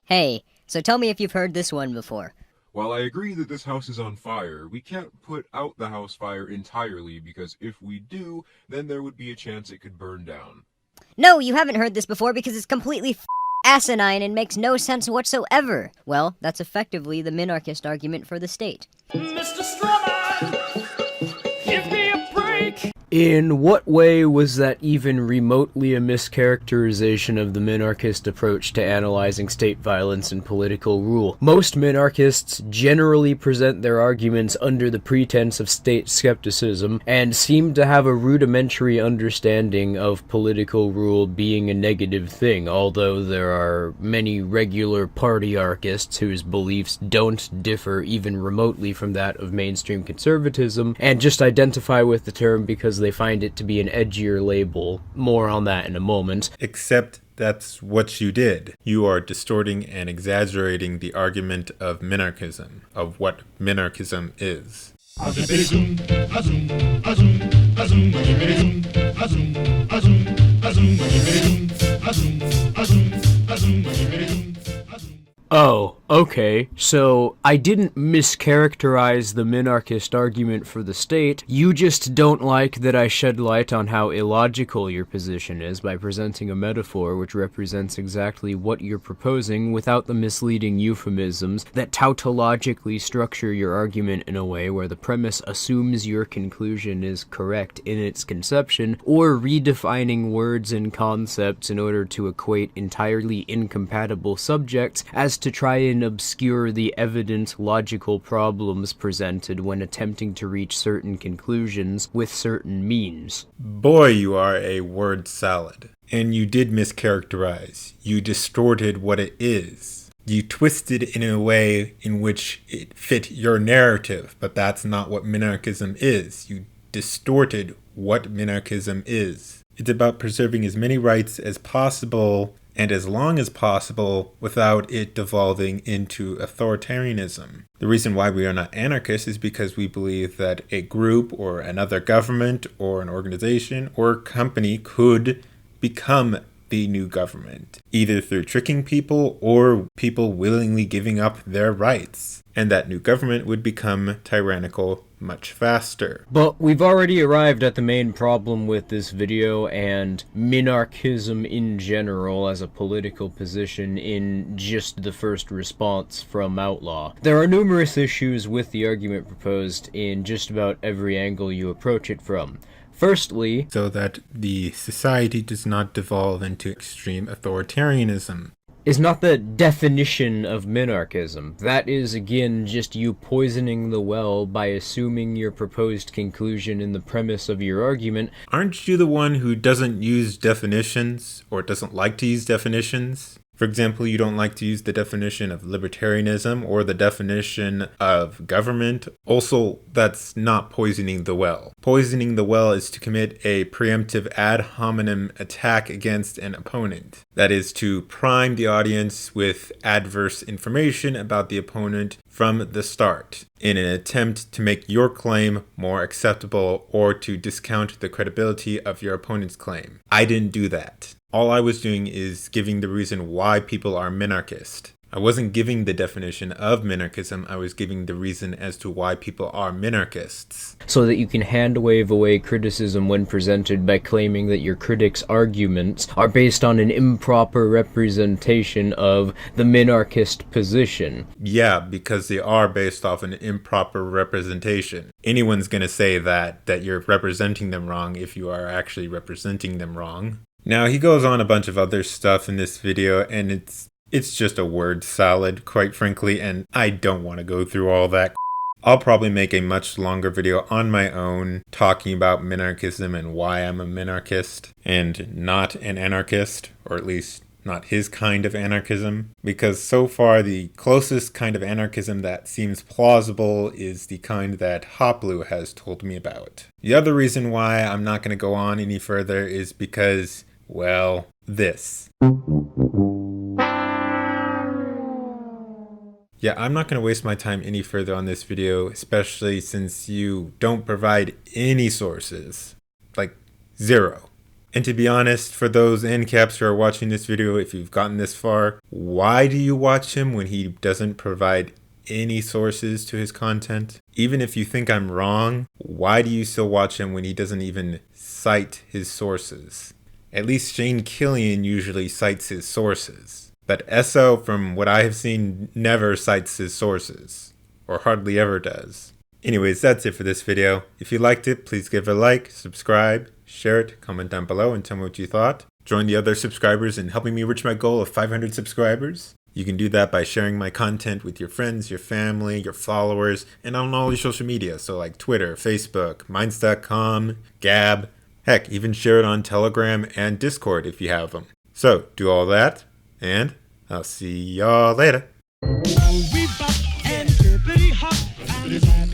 Hey, so tell me if you've heard this one before. While I agree that this house is on fire, we can't put out the house fire entirely because if we do, then there would be a chance it could burn down. No, you haven't heard this before because it's completely asinine and makes no sense whatsoever. Well, that's effectively the minarchist argument for the state. Mr. Strawman, give me a break! In what way was that even remotely a mischaracterization of the minarchist approach to analyzing state violence and political rule? Most minarchists generally present their arguments under the pretense of state skepticism and seem to have a rudimentary understanding of political rule being a negative thing, although there are many regular party-archists whose beliefs don't differ even remotely from that of mainstream conservatism, and just identify with the term because they find it to be an edgier label. More on that in a moment. Except that's what you did. You are distorting and exaggerating the argument of minarchism, of what minarchism is. Oh, okay, so I didn't mischaracterize the minarchist argument for the state. You just don't like that I shed light on how illogical your position is by presenting a metaphor which represents exactly what you're proposing without the misleading euphemisms that tautologically structure your argument in a way where the premise assumes your conclusion is correct in its conception, or redefining words and concepts in order to equate entirely incompatible subjects as to try and obscure the evident logical problems presented when attempting to reach certain conclusions with certain means. Boy, you are a word salad. And you did mischaracterize. You distorted what it is. You twisted it in a way in which it fit your narrative, but that's not what minarchism is. You distorted what minarchism is. It's about preserving as many rights as possible and as long as possible without it devolving into authoritarianism. The reason why we are not anarchists is because we believe that a group or another government or an organization or company could become the new government, either through tricking people or people willingly giving up their rights. And that new government would become tyrannical much faster. But we've already arrived at the main problem with this video and minarchism in general as a political position in just the first response from Outlaw. There are numerous issues with the argument proposed in just about every angle you approach it from. Firstly, so that the society does not devolve into extreme authoritarianism. Is not the definition of minarchism. That is, again, just you poisoning the well by assuming your proposed conclusion in the premise of your argument. Aren't you the one who doesn't use definitions, or doesn't like to use definitions? For example, you don't like to use the definition of libertarianism or the definition of government. Also, that's not poisoning the well. Poisoning the well is to commit a preemptive ad hominem attack against an opponent. That is to prime the audience with adverse information about the opponent from the start in an attempt to make your claim more acceptable or to discount the credibility of your opponent's claim. I didn't do that. All I was doing is giving the reason why people are minarchist. I wasn't giving the definition of minarchism, I was giving the reason as to why people are minarchists. So that you can hand-wave away criticism when presented by claiming that your critics' arguments are based on an improper representation of the minarchist position. Yeah, because they are based off an improper representation. Anyone's gonna say that you're representing them wrong if you are actually representing them wrong. Now, he goes on a bunch of other stuff in this video, and it's just a word salad, quite frankly, and I don't want to go through all that. I'll probably make a much longer video on my own talking about minarchism and why I'm a minarchist and not an anarchist, or at least not his kind of anarchism, because so far the closest kind of anarchism that seems plausible is the kind that Hoplu has told me about. The other reason why I'm not going to go on any further is because, well, this. Yeah, I'm not going to waste my time any further on this video, especially since you don't provide any sources. Like, zero. And to be honest, for those NCAPs who are watching this video, if you've gotten this far, why do you watch him when he doesn't provide any sources to his content? Even if you think I'm wrong, why do you still watch him when he doesn't even cite his sources? At least Shane Killian usually cites his sources. But ESO, from what I have seen, never cites his sources. Or hardly ever does. Anyways, that's it for this video. If you liked it, please give it a like, subscribe, share it, comment down below and tell me what you thought. Join the other subscribers in helping me reach my goal of 500 subscribers. You can do that by sharing my content with your friends, your family, your followers, and on all your social media, so like Twitter, Facebook, Minds.com, Gab, heck, even share it on Telegram and Discord if you have them. So, do all that, and I'll see y'all later. We bop and bippity hop.